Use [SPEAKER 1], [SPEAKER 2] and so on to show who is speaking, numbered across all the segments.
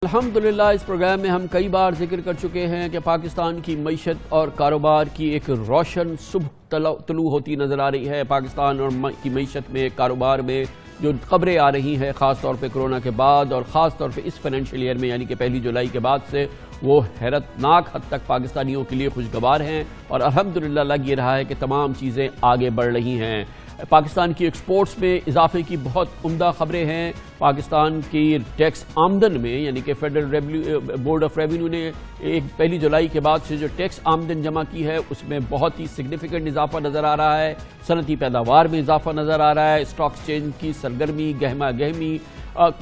[SPEAKER 1] الحمدللہ اس پروگرام میں ہم کئی بار ذکر کر چکے ہیں کہ پاکستان کی معیشت اور کاروبار کی ایک روشن صبح طلوع ہوتی نظر آ رہی ہے۔ پاکستان اور کی معیشت میں، کاروبار میں جو خبریں آ رہی ہیں، خاص طور پہ کرونا کے بعد اور خاص طور پہ اس فائنینشیل ایئر میں یعنی کہ 1 جولائی کے بعد سے، وہ حیرتناک حد تک پاکستانیوں کے لیے خوشگوار ہیں اور الحمدللہ لگ یہ رہا ہے کہ تمام چیزیں آگے بڑھ رہی ہیں۔ پاکستان کی ایکسپورٹس میں اضافے کی بہت عمدہ خبریں ہیں۔ پاکستان کی ٹیکس آمدن میں یعنی کہ فیڈرل بورڈ آف ریونیو نے 1 جولائی کے بعد سے جو ٹیکس آمدن جمع کی ہے اس میں بہت ہی سگنیفیکنٹ اضافہ نظر آ رہا ہے۔ صنعتی پیداوار میں اضافہ نظر آ رہا ہے۔ اسٹاک ایکسچینج کی سرگرمی، گہما گہمی،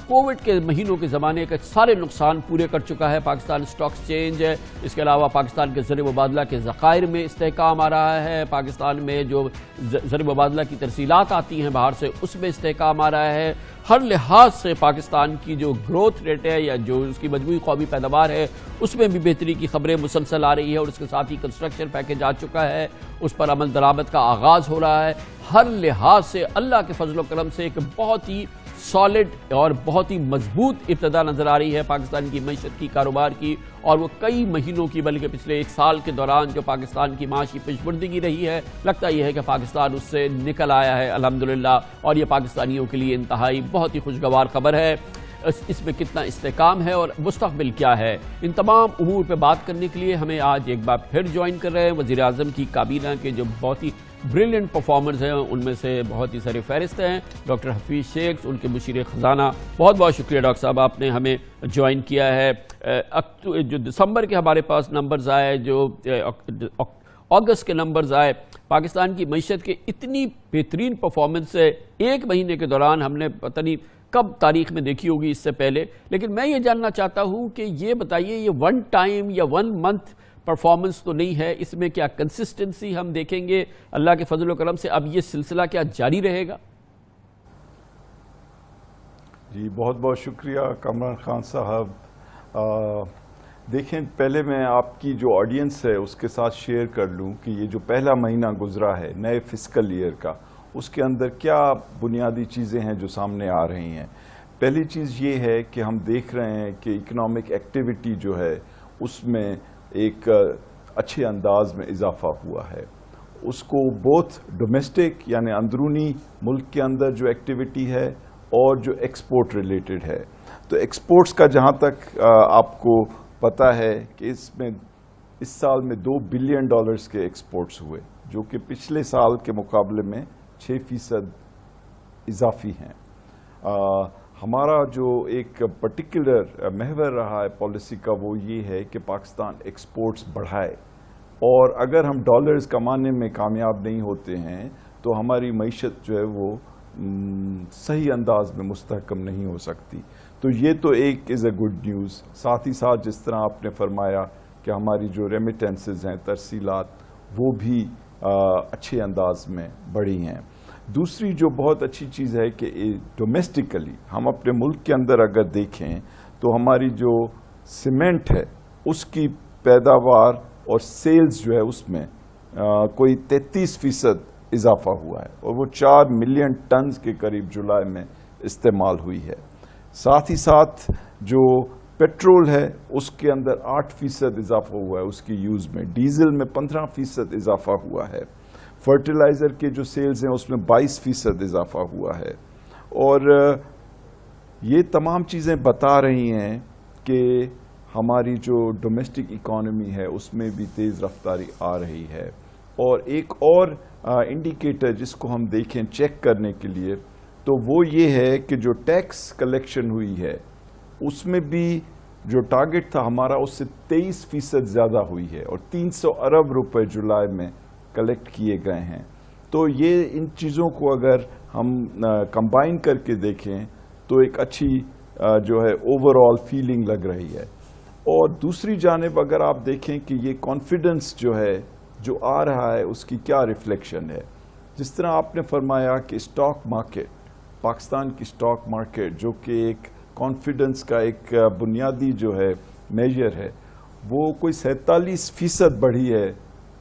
[SPEAKER 1] کووڈ کے مہینوں کے زمانے کا سارے نقصان پورے کر چکا ہے پاکستان اسٹاک ایکسچینج۔ اس کے علاوہ پاکستان کے زر مبادلہ کے ذخائر میں استحکام آ رہا ہے۔ پاکستان میں جو زر مبادلہ کی ترسیلات آتی ہیں باہر سے اس میں استحکام آ رہا ہے۔ ہر لحاظ سے پاکستان کی جو گروتھ ریٹ ہے یا جو اس کی مجموعی قومی پیداوار ہے اس میں بھی بہتری کی خبریں مسلسل آ رہی ہے اور اس کے ساتھ ہی کنسٹرکشن پیکیج آ چکا ہے، اس پر عمل درآمد کا آغاز ہو رہا ہے۔ ہر لحاظ سے اللہ کے فضل و کرم سے ایک بہت ہی سالڈ اور بہت ہی مضبوط ابتدا نظر آ رہی ہے پاکستان کی معیشت کی، کاروبار کی، اور وہ کئی مہینوں کی بلکہ پچھلے 1 سال کے دوران جو پاکستان کی معاشی پیشبردگی رہی ہے، لگتا یہ ہے کہ پاکستان اس سے نکل آیا ہے الحمدللہ، اور یہ پاکستانیوں کے لیے انتہائی بہت ہی خوشگوار خبر ہے۔ اس میں کتنا استحکام ہے اور مستقبل کیا ہے، ان تمام امور پہ بات کرنے کے لیے ہمیں آج ایک بار پھر جوائن کر رہے ہیں وزیر اعظم کی کابینہ کے جو بہت ہی بریلینٹ پرفارمرز ہیں، ان میں سے بہت ہی سر فہرست ہیں ڈاکٹر حفیظ شیخ، ان کے مشیر خزانہ۔ بہت بہت شکریہ ڈاکٹر صاحب، آپ نے ہمیں جوائن کیا ہے۔ جو دسمبر کے ہمارے پاس نمبرز آئے، جو اگست کے نمبرز آئے، پاکستان کی معیشت کے اتنی بہترین پرفارمنس ہے 1 مہینے کے دوران ہم نے پتہ نہیں کب تاریخ میں دیکھی ہوگی اس سے پہلے۔ لیکن میں یہ جاننا چاہتا ہوں کہ یہ بتائیے، یہ 1 ٹائم یا 1 منتھ پرفارمنس تو نہیں ہے، اس میں کیا کنسسٹنسی ہم دیکھیں گے اللہ کے فضل و کرم سے؟ اب یہ سلسلہ کیا جاری رہے گا؟
[SPEAKER 2] جی بہت بہت شکریہ کامران خان صاحب۔ دیکھیں، پہلے میں آپ کی جو آڈینس ہے اس کے ساتھ شیئر کر لوں کہ یہ جو پہلا مہینہ گزرا ہے نئے فسکل ایئر کا، اس کے اندر کیا بنیادی چیزیں ہیں جو سامنے آ رہی ہیں۔ پہلی چیز یہ ہے کہ ہم دیکھ رہے ہیں کہ اکنامک ایکٹیویٹی جو ہے اس میں ایک اچھے انداز میں اضافہ ہوا ہے۔ اس کو بوتھ ڈومیسٹک یعنی اندرونی ملک کے اندر جو ایکٹیویٹی ہے اور جو ایکسپورٹ ریلیٹڈ ہے، تو ایکسپورٹس کا جہاں تک آپ کو پتہ ہے کہ اس سال میں $2 بلین کے ایکسپورٹس ہوئے، جو کہ پچھلے سال کے مقابلے میں 6% اضافی ہیں۔ ہمارا جو ایک پرٹیکولر محور رہا ہے پالیسی کا وہ یہ ہے کہ پاکستان ایکسپورٹس بڑھائے، اور اگر ہم ڈالرز کمانے میں کامیاب نہیں ہوتے ہیں تو ہماری معیشت جو ہے وہ صحیح انداز میں مستحکم نہیں ہو سکتی۔ تو یہ تو ایک از اے گڈ نیوز۔ ساتھ ہی ساتھ جس طرح آپ نے فرمایا کہ ہماری جو ریمیٹنسز ہیں، ترسیلات، وہ بھی اچھے انداز میں بڑھی ہیں۔ دوسری جو بہت اچھی چیز ہے کہ ڈومیسٹکلی ہم اپنے ملک کے اندر اگر دیکھیں تو ہماری جو سیمنٹ ہے اس کی پیداوار اور سیلز جو ہے اس میں کوئی 33% اضافہ ہوا ہے، اور وہ 4 ملین ٹنز کے قریب جولائی میں استعمال ہوئی ہے۔ ساتھ ہی ساتھ جو پیٹرول ہے اس کے اندر 8% اضافہ ہوا ہے اس کی یوز میں، ڈیزل میں 15% اضافہ ہوا ہے، فرٹیلائزر کے جو سیلز ہیں اس میں 22% اضافہ ہوا ہے، اور یہ تمام چیزیں بتا رہی ہیں کہ ہماری جو ڈومیسٹک اکانومی ہے اس میں بھی تیز رفتاری آ رہی ہے۔ اور ایک اور انڈیکیٹر جس کو ہم دیکھیں چیک کرنے کے لیے تو وہ یہ ہے کہ جو ٹیکس کلیکشن ہوئی ہے اس میں بھی جو ٹارگٹ تھا ہمارا اس سے 23% زیادہ ہوئی ہے، اور 300 ارب روپے جولائی میں کلیکٹ کیے گئے ہیں۔ تو یہ ان چیزوں کو اگر ہم کمبائن کر کے دیکھیں تو ایک اچھی جو ہے اوور آل فیلنگ لگ رہی ہے۔ اور دوسری جانب اگر آپ دیکھیں کہ یہ کانفیڈنس جو ہے جو آ رہا ہے اس کی کیا ریفلیکشن ہے، جس طرح آپ نے فرمایا کہ اسٹاک مارکیٹ، پاکستان کی اسٹاک مارکیٹ جو کہ ایک کانفیڈنس کا ایک بنیادی جو ہے میجر ہے، وہ کوئی 47% بڑھی ہے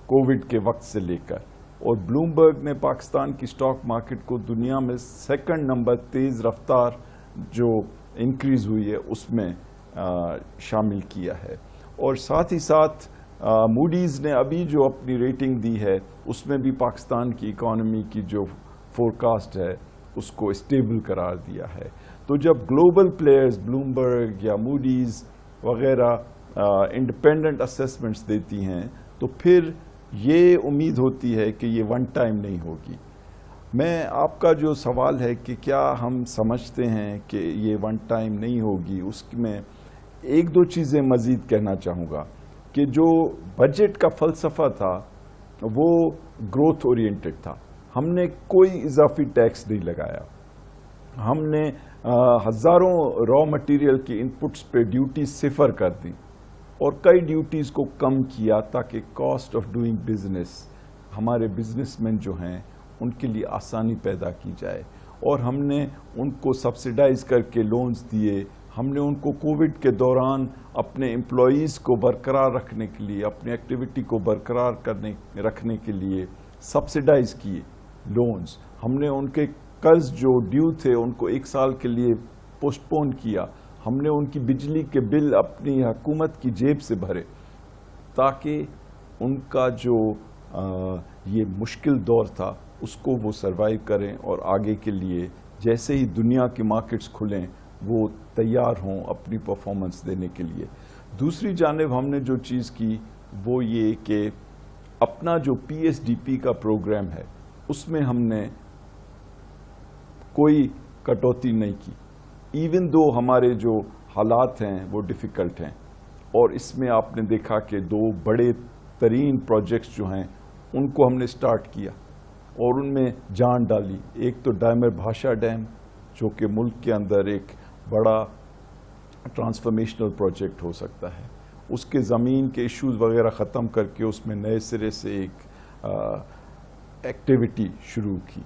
[SPEAKER 2] کووڈ کے وقت سے لے کر، اور بلومبرگ نے پاکستان کی اسٹاک مارکیٹ کو دنیا میں 2nd نمبر تیز رفتار جو انکریز ہوئی ہے اس میں شامل کیا ہے. اور ساتھ ہی ساتھ موڈیز نے ابھی جو اپنی ریٹنگ دی ہے اس میں بھی پاکستان کی اکانومی کی جو فورکاسٹ ہے اس کو اسٹیبل قرار دیا ہے. تو جب گلوبل پلیئرز بلومبرگ یا موڈیز وغیرہ انڈیپینڈنٹ اسیسمنٹس دیتی ہیں تو پھر یہ امید ہوتی ہے کہ یہ ون ٹائم نہیں ہوگی. میں آپ کا جو سوال ہے کہ کیا ہم سمجھتے ہیں کہ یہ ون ٹائم نہیں ہوگی، اس میں ایک دو چیزیں مزید کہنا چاہوں گا کہ جو بجٹ کا فلسفہ تھا وہ گروتھ اورینٹڈ تھا. ہم نے کوئی اضافی ٹیکس نہیں لگایا. ہم نے ہزاروں را مٹیریل کی انپٹس پہ ڈیوٹی صفر کر دی اور کئی ڈیوٹیز کو کم کیا تاکہ کاسٹ آف ڈوئنگ بزنس ہمارے بزنس مین جو ہیں ان کے لیے آسانی پیدا کی جائے. اور ہم نے ان کو سبسڈائز کر کے لونز دیے. ہم نے ان کو کووڈ کے دوران اپنے امپلائیز کو برقرار رکھنے کے لیے، اپنی ایکٹیویٹی کو برقرار رکھنے کے لیے سبسڈائز کیے لونز. ہم نے ان کے قرض جو ڈیو تھے ان کو 1 سال کے لیے پوسٹ پون کیا. ہم نے ان کی بجلی کے بل اپنی حکومت کی جیب سے بھرے تاکہ ان کا جو یہ مشکل دور تھا اس کو وہ سروائیو کریں اور آگے کے لیے جیسے ہی دنیا کی مارکیٹس کھلیں وہ تیار ہوں اپنی پرفارمنس دینے کے لیے. دوسری جانب ہم نے جو چیز کی وہ یہ کہ اپنا جو PSDP کا پروگرام ہے اس میں ہم نے کوئی کٹوتی نہیں کی، ایون دو ہمارے جو حالات ہیں وہ ڈیفیکلٹ ہیں. اور اس میں آپ نے دیکھا کہ 2 بڑے ترین پروجیکٹس جو ہیں ان کو ہم نے سٹارٹ کیا اور ان میں جان ڈالی. ایک تو ڈائمر بھاشا ڈیم جو کہ ملک کے اندر ایک بڑا ٹرانسفارمیشنل پروجیکٹ ہو سکتا ہے. اس کے زمین کے ایشوز وغیرہ ختم کر کے اس میں نئے سرے سے ایک ایکٹیویٹی شروع کی.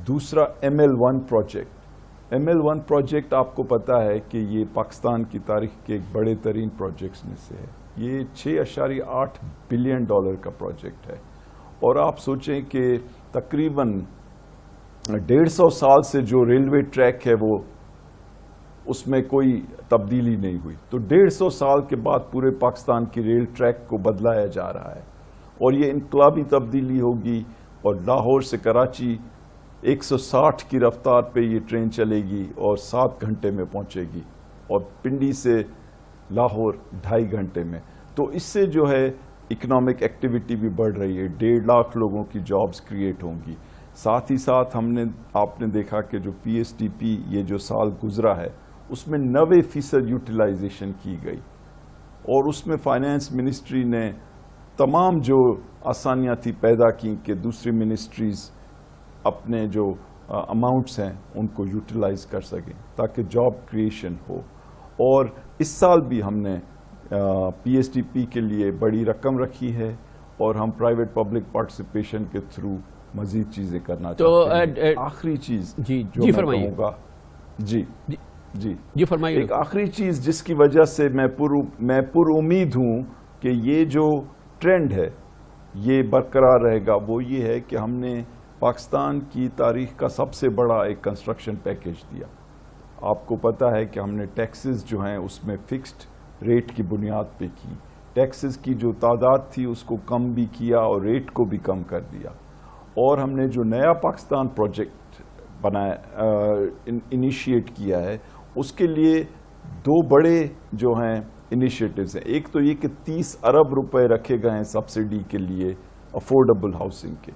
[SPEAKER 2] دوسرا ML1 پروجیکٹ. ML1 پروجیکٹ آپ کو پتا ہے کہ یہ پاکستان کی تاریخ کے ایک بڑے ترین پروجیکٹس میں سے ہے. یہ $6.8 بلین کا پروجیکٹ ہے. اور آپ سوچیں کہ تقریباً 150 سال سے جو ریلوے ٹریک ہے وہ اس میں کوئی تبدیلی نہیں ہوئی. تو 150 سال کے بعد پورے پاکستان کی ریل ٹریک کو بدلایا جا رہا ہے اور یہ انقلابی تبدیلی ہوگی. اور لاہور سے کراچی 160 کی رفتار پہ یہ ٹرین چلے گی اور 7 گھنٹے میں پہنچے گی اور پنڈی سے لاہور 2.5 گھنٹے میں. تو اس سے جو ہے اکنامک ایکٹیویٹی بھی بڑھ رہی ہے. 1.5 لاکھ لوگوں کی جابز کریٹ ہوں گی. ساتھ ہی ساتھ آپ نے دیکھا کہ جو PSDP یہ جو سال گزرا ہے اس میں 90% یوٹیلائزیشن کی گئی اور اس میں فائنانس منسٹری نے تمام جو آسانیاں تھی پیدا کی کہ دوسری منسٹریز اپنے جو اماؤنٹس ہیں ان کو یوٹیلائز کر سکیں تاکہ جاب کریشن ہو. اور اس سال بھی ہم نے PSDP کے لیے بڑی رقم رکھی ہے اور ہم پرائیویٹ پبلک پارٹیسپیشن کے تھرو مزید چیزیں کرنا چاہتے ہیں. آخری چیز جو میں کہوں گا جی فرمائیے. ایک آخری چیز جس کی وجہ سے میں پر امید ہوں کہ یہ جو ٹرینڈ ہے یہ برقرار رہے گا وہ یہ ہے کہ ہم نے پاکستان کی تاریخ کا سب سے بڑا ایک کنسٹرکشن پیکیج دیا. آپ کو پتا ہے کہ ہم نے ٹیکسز جو ہیں اس میں فکسڈ ریٹ کی بنیاد پہ کی. ٹیکسز کی جو تعداد تھی اس کو کم بھی کیا اور ریٹ کو بھی کم کر دیا. اور ہم نے جو نیا پاکستان پروجیکٹ بنایا انیشیٹ کیا ہے اس کے لیے 2 بڑے جو ہیں انیشیٹوز ہیں. ایک تو یہ کہ 30 ارب روپے رکھے گئے ہیں سبسڈی کے لیے افورڈیبل ہاؤسنگ کے.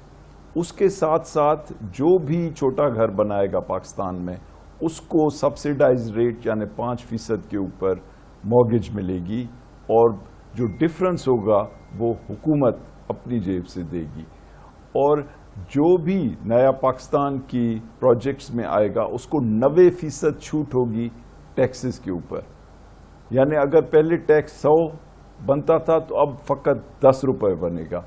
[SPEAKER 2] اس کے ساتھ ساتھ جو بھی چھوٹا گھر بنائے گا پاکستان میں اس کو سبسڈائز ریٹ یعنی 5% کے اوپر مورگیج ملے گی اور جو ڈفرنس ہوگا وہ حکومت اپنی جیب سے دے گی. اور جو بھی نیا پاکستان کی پروجیکٹس میں آئے گا اس کو 90% چھوٹ ہوگی ٹیکسز کے اوپر. یعنی اگر پہلے ٹیکس 100 بنتا تھا تو اب فقط 10 روپے بنے گا.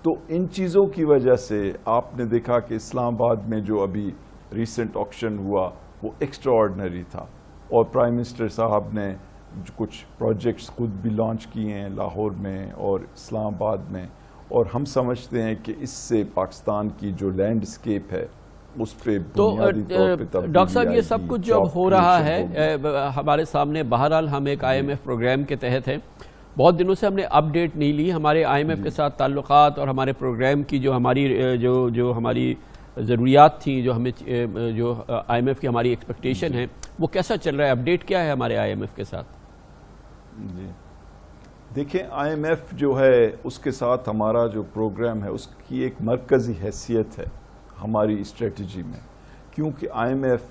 [SPEAKER 2] تو ان چیزوں کی وجہ سے آپ نے دیکھا کہ اسلام آباد میں جو ابھی ریسنٹ آکشن ہوا وہ ایکسٹرا آرڈنری تھا اور پرائم منسٹر صاحب نے کچھ پروجیکٹس خود بھی لانچ کیے ہیں لاہور میں اور اسلام آباد میں. اور ہم سمجھتے ہیں کہ اس سے پاکستان کی جو لینڈسکیپ ہے اس پہ
[SPEAKER 1] تو
[SPEAKER 2] بنیادی طور پہ تبدیلی
[SPEAKER 1] ڈاکٹر صاحب یہ
[SPEAKER 2] آئے
[SPEAKER 1] سب
[SPEAKER 2] گی،
[SPEAKER 1] کچھ جو اب
[SPEAKER 2] job
[SPEAKER 1] ہو رہا
[SPEAKER 2] creation
[SPEAKER 1] ہے
[SPEAKER 2] ہوگی۔
[SPEAKER 1] ہمارے سامنے، بہرحال ہم ایک آئی ایم ایف پروگرام کے تحت ہیں، بہت دنوں سے ہم نے اپ ڈیٹ نہیں لی ہمارے آئی ایم ایف کے ساتھ تعلقات اور ہمارے پروگرام کی جو ہماری ضروریات تھیں، جو آئی ایم ایف کی ہماری ایکسپیکٹیشن ہے، وہ کیسا چل رہا ہے؟ اپڈیٹ کیا ہے ہمارے آئی ایم ایف کے ساتھ؟
[SPEAKER 2] جی دیکھیں، آئی ایم ایف جو ہے اس کے ساتھ ہمارا جو پروگرام ہے اس کی ایک مرکزی حیثیت ہے ہماری اسٹریٹجی میں، کیونکہ آئی ایم ایف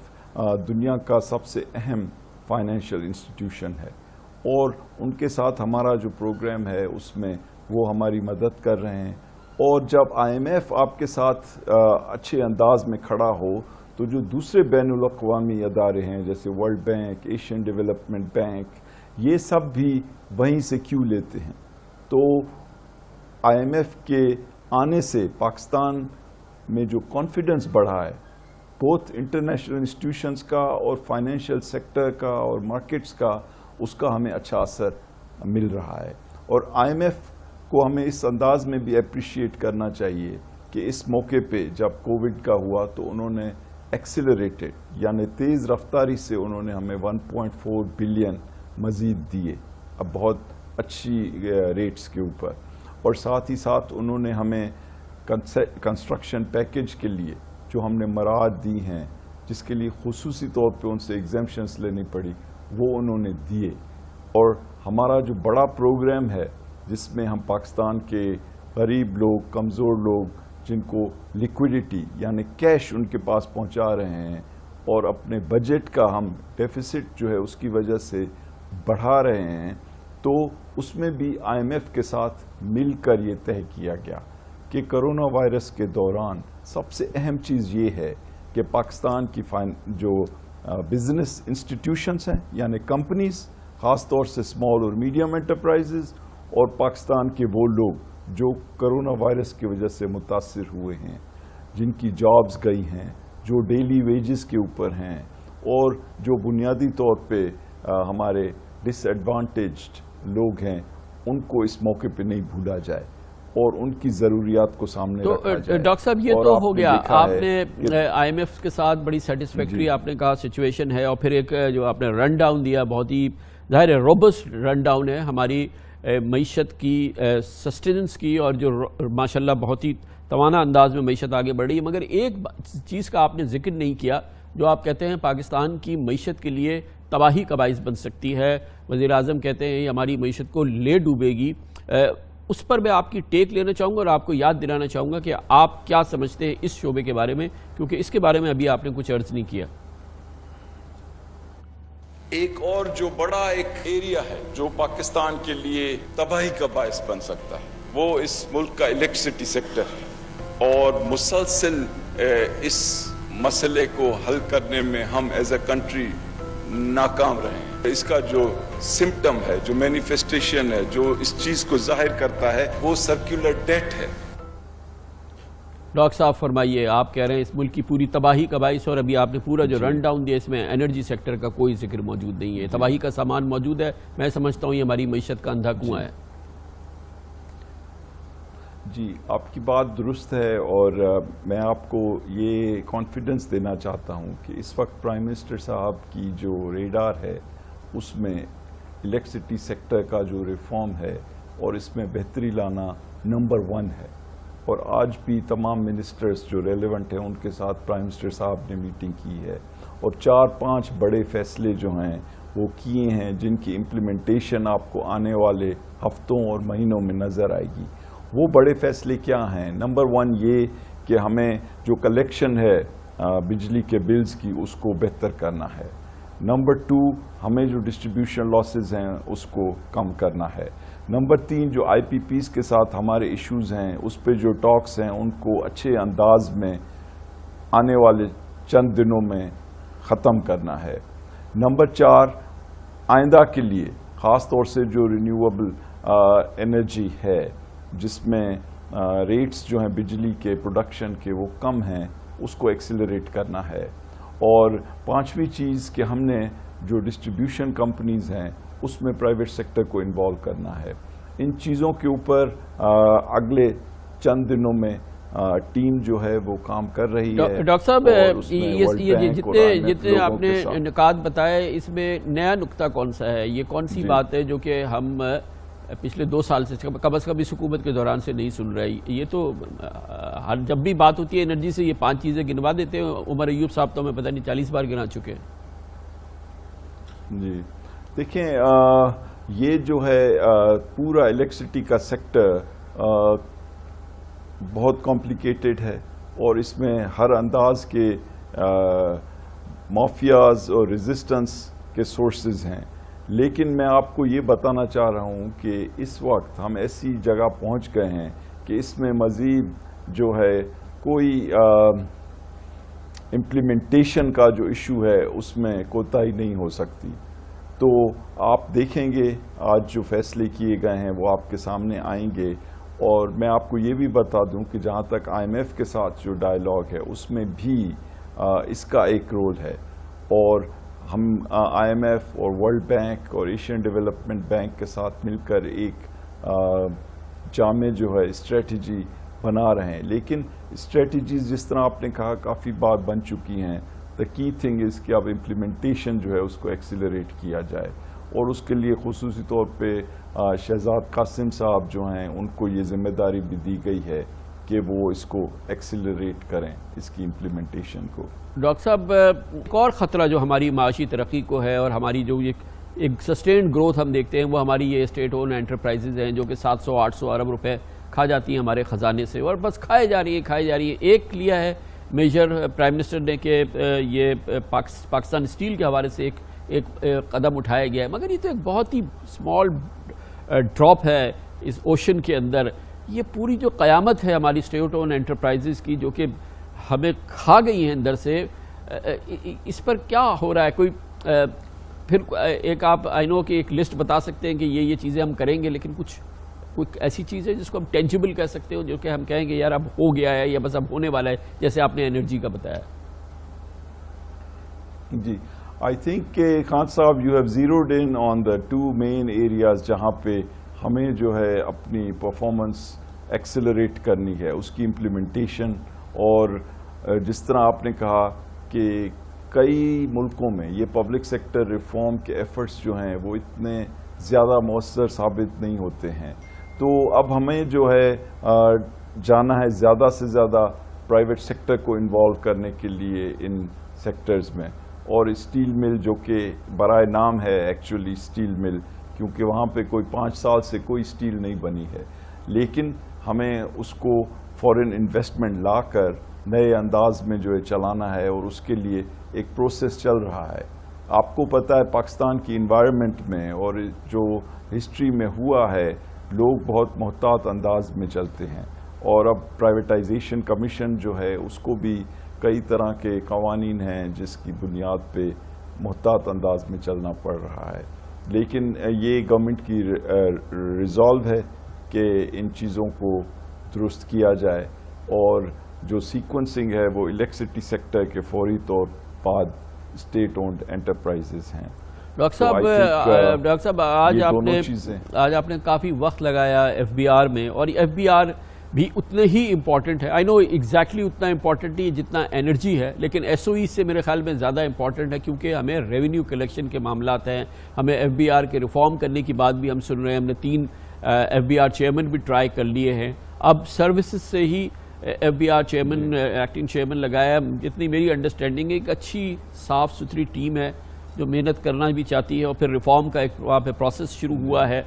[SPEAKER 2] دنیا کا سب سے اہم فائنینشیل انسٹیٹیوشن ہے، اور ان کے ساتھ ہمارا جو پروگرام ہے اس میں وہ ہماری مدد کر رہے ہیں۔ اور جب آئی ایم ایف آپ کے ساتھ اچھے انداز میں کھڑا ہو تو جو دوسرے بین الاقوامی ادارے ہیں جیسے world bank, Asian development bank, یہ سب بھی وہیں سے کیوں لیتے ہیں۔ تو آئی ایم ایف کے آنے سے پاکستان میں جو کانفیڈنس بڑھا ہے، بہت انٹرنیشنل انسٹیٹیوشنز کا اور فائنینشیل سیکٹر کا اور مارکیٹس کا، اس کا ہمیں اچھا اثر مل رہا ہے۔ اور آئی ایم ایف کو ہمیں اس انداز میں بھی اپریشیٹ کرنا چاہیے کہ اس موقع پہ جب کووڈ کا ہوا تو انہوں نے ایکسیلریٹڈ یعنی تیز رفتاری سے انہوں نے ہمیں 1.4 بلین مزید دیے، اب بہت اچھی ریٹس کے اوپر، اور ساتھ ہی ساتھ انہوں نے ہمیں کنسٹرکشن پیکج کے لیے جو ہم نے مراعات دی ہیں، جس کے لیے خصوصی طور پہ ان سے ایگزیمپشنز لینی پڑی، وہ انہوں نے دیے۔ اور ہمارا جو بڑا پروگرام ہے جس میں ہم پاکستان کے غریب لوگ، کمزور لوگ جن کو لیکوڈیٹی یعنی کیش ان کے پاس پہنچا رہے ہیں، اور اپنے بجٹ کا ہم ڈیفیسٹ جو ہے اس کی وجہ سے بڑھا رہے ہیں، تو اس میں بھی آئی ایم ایف کے ساتھ مل کر یہ طے کیا گیا کہ کرونا وائرس کے دوران سب سے اہم چیز یہ ہے کہ پاکستان کی جو بزنس انسٹیٹیوشنز ہیں یعنی کمپنیز، خاص طور سے اسمال اور میڈیم انٹرپرائزز، اور پاکستان کے وہ لوگ جو کرونا وائرس کی وجہ سے متاثر ہوئے ہیں، جن کی جابز گئی ہیں، جو ڈیلی ویجز کے اوپر ہیں، اور جو بنیادی طور پہ ہمارے ڈس ایڈوانٹیجڈ لوگ ہیں، ان کو اس موقع پہ نہیں بھولا جائے اور ان کی ضروریات کو سامنے رکھا جائے۔
[SPEAKER 1] ڈاکٹر صاحب یہ تو ہو گیا، آپ نے آئی ایم ایف کے ساتھ بڑی سیٹسفیکٹری آپ نے کہا سچویشن ہے، اور پھر ایک جو آپ نے رن ڈاؤن دیا، بہت ہی ظاہر ہے روبسٹ رن ڈاؤن ہے ہماری معیشت کی، سسٹیننس کی، اور جو ماشاءاللہ بہت ہی توانا انداز میں معیشت آگے بڑھ رہی ہے۔ مگر ایک چیز کا آپ نے ذکر نہیں کیا جو آپ کہتے ہیں پاکستان کی معیشت کے لیے تباہی کا باعث بن سکتی ہے، وزیر اعظم کہتے ہیں یہ ہماری معیشت کو لے ڈوبے گی۔ اس پر میں آپ کی ٹیک لینا چاہوں گا اور آپ کو یاد دلانا چاہوں گا کہ آپ کیا سمجھتے ہیں اس شعبے کے بارے میں، کیونکہ اس کے بارے میں ابھی آپ نے کچھ عرض نہیں کیا۔
[SPEAKER 3] ایک اور جو بڑا ایک ایریا ہے جو پاکستان کے لیے تباہی کا باعث بن سکتا ہے، وہ اس ملک کا الیکٹریسٹی سیکٹر ہے، اور مسلسل اس مسئلے کو حل کرنے میں ہم ایز اے کنٹری ناکام رہے ہیں۔ اس کا جو سمپٹم ہے، جو مینیفیسٹیشن ہے، جو اس چیز کو ظاہر کرتا ہے، وہ سرکولر ڈیٹ ہے۔
[SPEAKER 1] ڈاکٹر صاحب فرمائیے، آپ کہہ رہے ہیں اس ملک کی پوری تباہی کا باعث، اور ابھی آپ نے پورا جو رن ڈاؤن دیا اس میں انرجی سیکٹر کا کوئی ذکر موجود نہیں ہے، تباہی کا سامان موجود ہے۔ میں سمجھتا ہوں یہ ہماری معیشت کا اندھا کنواں ہے۔
[SPEAKER 2] جی آپ کی بات درست ہے، اور میں آپ کو یہ کانفیڈنس دینا چاہتا ہوں کہ اس وقت پرائم منسٹر صاحب کی جو ریڈار ہے اس میں الیکٹریسٹی سیکٹر کا جو ریفارم ہے اور اس میں بہتری لانا نمبر 1 ہے۔ اور آج بھی تمام منسٹرز جو ریلیونٹ ہیں ان کے ساتھ پرائم منسٹر صاحب نے میٹنگ کی ہے، اور 4-5 بڑے فیصلے جو ہیں وہ کیے ہیں جن کی امپلیمنٹیشن آپ کو آنے والے ہفتوں اور مہینوں میں نظر آئے گی۔ وہ بڑے فیصلے کیا ہیں؟ نمبر 1 یہ کہ ہمیں جو کلیکشن ہے بجلی کے بلز کی اس کو بہتر کرنا ہے۔ نمبر 2 ہمیں جو ڈسٹریبیوشن لاسز ہیں اس کو کم کرنا ہے۔ نمبر 3 جو آئی پی پیز کے ساتھ ہمارے ایشوز ہیں اس پہ جو ٹاکس ہیں ان کو اچھے انداز میں آنے والے چند دنوں میں ختم کرنا ہے۔ نمبر 4 آئندہ کے لیے خاص طور سے جو رینیویبل انرجی ہے جس میں ریٹس جو ہیں بجلی کے پروڈکشن کے وہ کم ہیں، اس کو ایکسیلریٹ کرنا ہے۔ اور 5ویں چیز کہ ہم نے جو ڈسٹریبیوشن کمپنیز ہیں اس میں پرائیویٹ سیکٹر کو انوالو کرنا ہے۔ ان چیزوں کے اوپر اگلے چند دنوں میں ٹیم جو ہے وہ کام کر رہی ہے.
[SPEAKER 1] ڈاکٹر صاحب
[SPEAKER 2] اور اس میں World Bank اور IMF
[SPEAKER 1] جتنے
[SPEAKER 2] لوگوں
[SPEAKER 1] آپ نے
[SPEAKER 2] کے ساتھ.
[SPEAKER 1] نکات بتائے اس میں نیا نقطہ کون سا ہے؟ یہ کون سی بات ہے جو کہ ہم پچھلے 2 سال سے کم از کم اس حکومت کے دوران سے نہیں سن رہے؟ یہ تو جب بھی بات ہوتی ہے انرجی سے یہ 5 چیزیں گنوا دیتے ہیں. عمر ایوب صاحب تو ہمیں پتہ نہیں 40 بار گنا چکے ہیں.
[SPEAKER 2] جی دیکھیں یہ جو ہے پورا الیکٹریسٹی کا سیکٹر بہت کمپلیکیٹڈ ہے اور اس میں ہر انداز کے مافیاز اور ریزسٹنس کے سورسز ہیں. لیکن میں آپ کو یہ بتانا چاہ رہا ہوں کہ اس وقت ہم ایسی جگہ پہنچ گئے ہیں کہ اس میں مزید جو ہے کوئی امپلیمنٹیشن کا جو ایشو ہے اس میں کوتاہی نہیں ہو سکتی. تو آپ دیکھیں گے آج جو فیصلے کیے گئے ہیں وہ آپ کے سامنے آئیں گے. اور میں آپ کو یہ بھی بتا دوں کہ جہاں تک IMF کے ساتھ جو ڈائیلاگ ہے اس میں بھی اس کا ایک رول ہے. اور ہم IMF اور ورلڈ بینک اور ایشین ڈیولپمنٹ بینک کے ساتھ مل کر ایک جامع جو ہے اسٹریٹجی بنا رہے ہیں. لیکن اسٹریٹجیز جس طرح آپ نے کہا کافی بار بن چکی ہیں. دا کی تھنگ از کہ اب امپلیمنٹیشن جو ہے اس کو ایکسیلریٹ کیا جائے اور اس کے لیے خصوصی طور پہ شہزاد قاسم صاحب جو ہیں ان کو یہ ذمہ داری بھی دی گئی ہے کہ وہ اس کو ایکسیلریٹ کریں اس کی امپلیمنٹیشن کو.
[SPEAKER 1] ڈاکٹر صاحب ایک اور خطرہ جو ہماری معاشی ترقی کو ہے اور ہماری جو ایک سسٹینڈ گروتھ ہم دیکھتے ہیں وہ ہماری یہ اسٹیٹ اون انٹرپرائزز ہیں جو کہ 700-800 ارب روپے کھا جاتی ہیں ہمارے خزانے سے اور بس کھائے جا رہی ہے. ایک لیا ہے میجر پرائم منسٹر نے کہ یہ پاکستان اسٹیل کے حوالے سے ایک قدم اٹھایا گیا ہے مگر یہ تو ایک بہت ہی اسمال ڈراپ ہے اس اوشن کے اندر. یہ پوری جو قیامت ہے ہماری اسٹیٹ اون انٹرپرائزز کی جو کہ ہمیں کھا گئی ہیں اندر سے, اس پر کیا ہو رہا ہے؟ کوئی پھر ایک آپ آئی نو کہ ایک لسٹ بتا سکتے ہیں کہ یہ چیزیں ہم کریں گے لیکن کوئی ایسی چیز ہے جس کو ہم ٹینجیبل کہہ سکتے ہو جو کہ ہم کہیں گے یار اب ہو گیا ہے یا بس اب ہونے والا ہے, جیسے آپ نے انرجی کا بتایا؟
[SPEAKER 2] جی آئی تھنک کہ خان صاحب you have zeroed in on the 2 main areas جہاں پہ ہمیں جو ہے اپنی پرفارمنس ایکسیلریٹ کرنی ہے, اس کی امپلیمنٹیشن. اور جس طرح آپ نے کہا کہ کئی ملکوں میں یہ پبلک سیکٹر ریفارم کے ایفرٹس جو ہیں وہ اتنے زیادہ مؤثر ثابت نہیں ہوتے ہیں. تو اب ہمیں جو ہے جانا ہے زیادہ سے زیادہ پرائیویٹ سیکٹر کو انوالو کرنے کے لیے ان سیکٹرز میں. اور اسٹیل مل جو کہ برائے نام ہے ایکچولی اسٹیل مل, کیونکہ وہاں پہ کوئی 5 سال سے کوئی اسٹیل نہیں بنی ہے, لیکن ہمیں اس کو فورن انویسٹمنٹ لا کر نئے انداز میں جو ہے چلانا ہے اور اس کے لیے ایک پروسیس چل رہا ہے. آپ کو پتہ ہے پاکستان کی انوائرمنٹ میں اور جو ہسٹری میں ہوا ہے لوگ بہت محتاط انداز میں چلتے ہیں اور اب پرائیویٹائزیشن کمیشن جو ہے اس کو بھی کئی طرح کے قوانین ہیں جس کی بنیاد پہ محتاط انداز میں چلنا پڑ رہا ہے. لیکن یہ گورنمنٹ کی ریزالو ہے کہ ان چیزوں کو درست کیا جائے اور جو سیکوینسنگ ہے وہ الیکٹریسٹی سیکٹر کے فوری طور بعد اسٹیٹ اونڈ انٹرپرائزز ہیں.
[SPEAKER 1] ڈاکٹر صاحب آج آپ نے کافی وقت لگایا FBR میں, اور FBR بھی اتنے ہی امپورٹنٹ ہے. آئی نو ایگزیکٹلی اتنا امپورٹنٹ نہیں جتنا انرجی ہے, لیکن SOE سے میرے خیال میں زیادہ امپورٹنٹ ہے کیونکہ ہمیں ریونیو کلیکشن کے معاملات ہیں. ہمیں FBR کے ریفارم کرنے کی بات بھی ہم سن رہے ہیں. ہم نے 3 FBR چیئرمین بھی ٹرائی کر لیے ہیں. اب سروسز سے ہی FBR چیئرمین ایکٹنگ چیئرمین لگایا. جتنی میری انڈرسٹینڈنگ ہے ایک اچھی صاف ستھری ٹیم ہے جو محنت کرنا بھی چاہتی ہے اور پھر ریفارم کا ایک وہاں پہ پروسیس شروع ہوا ہے.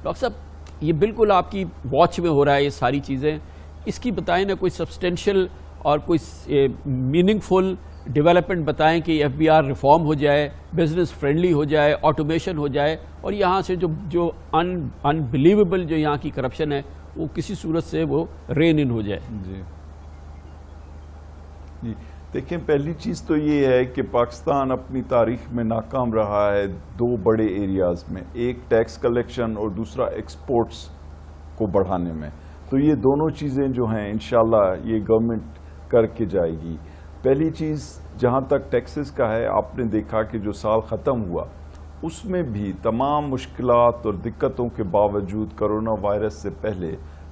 [SPEAKER 1] ڈاکٹر صاحب یہ بالکل آپ کی واچ میں ہو رہا ہے یہ ساری چیزیں, اس کی بتائیں نا کوئی سبسٹینشیل اور کوئی میننگ فل ڈیولپمنٹ بتائیں کہ FBR ریفارم ہو جائے, بزنس فرینڈلی ہو جائے, آٹومیشن ہو جائے اور یہاں سے جو انبلیویبل جو یہاں کی کرپشن ہے وہ کسی صورت سے وہ رین ان ہو جائے.
[SPEAKER 2] جی دیکھیں پہلی چیز تو یہ ہے کہ پاکستان اپنی تاریخ میں ناکام رہا ہے 2 بڑے ایریاز میں, ایک ٹیکس کلیکشن اور دوسرا ایکسپورٹس کو بڑھانے میں. تو یہ دونوں چیزیں جو ہیں انشاءاللہ یہ گورنمنٹ کر کے جائے گی. پہلی چیز جہاں تک ٹیکسز کا ہے, آپ نے دیکھا کہ جو سال ختم ہوا اس میں بھی تمام مشکلات اور دقتوں کے باوجود کرونا وائرس سے پہلے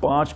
[SPEAKER 2] 5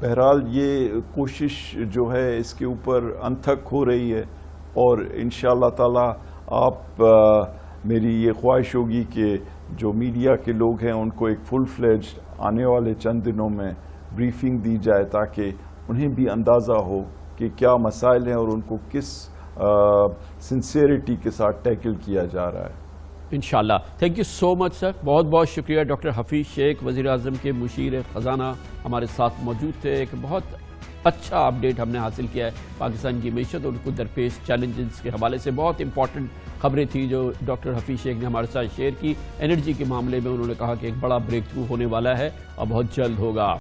[SPEAKER 2] بہرحال یہ کوشش جو ہے اس کے اوپر انتھک ہو رہی ہے، اور انشاءاللہ تعالی آپ میری یہ خواہش ہوگی کہ جو میڈیا کے لوگ ہیں ان کو ایک فل فلیجڈ آنے والے چند دنوں میں بریفنگ دی جائے، تاکہ انہیں بھی اندازہ ہو کہ کیا مسائل ہیں اور ان کو کس سنسیئرٹی کے ساتھ ٹیکل کیا جا رہا ہے۔
[SPEAKER 1] انشاءاللہ۔ تھینک یو سو مچ سر، بہت بہت شکریہ۔ ڈاکٹر حفیظ شیخ وزیر اعظم کے مشیر خزانہ ہمارے ساتھ موجود تھے۔ ایک بہت اچھا اپڈیٹ ہم نے حاصل کیا ہے پاکستان کی معیشت اور ان کو درپیش چیلنجز کے حوالے سے۔ بہت امپورٹنٹ خبریں تھیں جو ڈاکٹر حفیظ شیخ نے ہمارے ساتھ شیئر کی۔ انرجی کے معاملے میں انہوں نے کہا کہ ایک بڑا بریک تھرو ہونے والا ہے اور بہت جلد ہوگا۔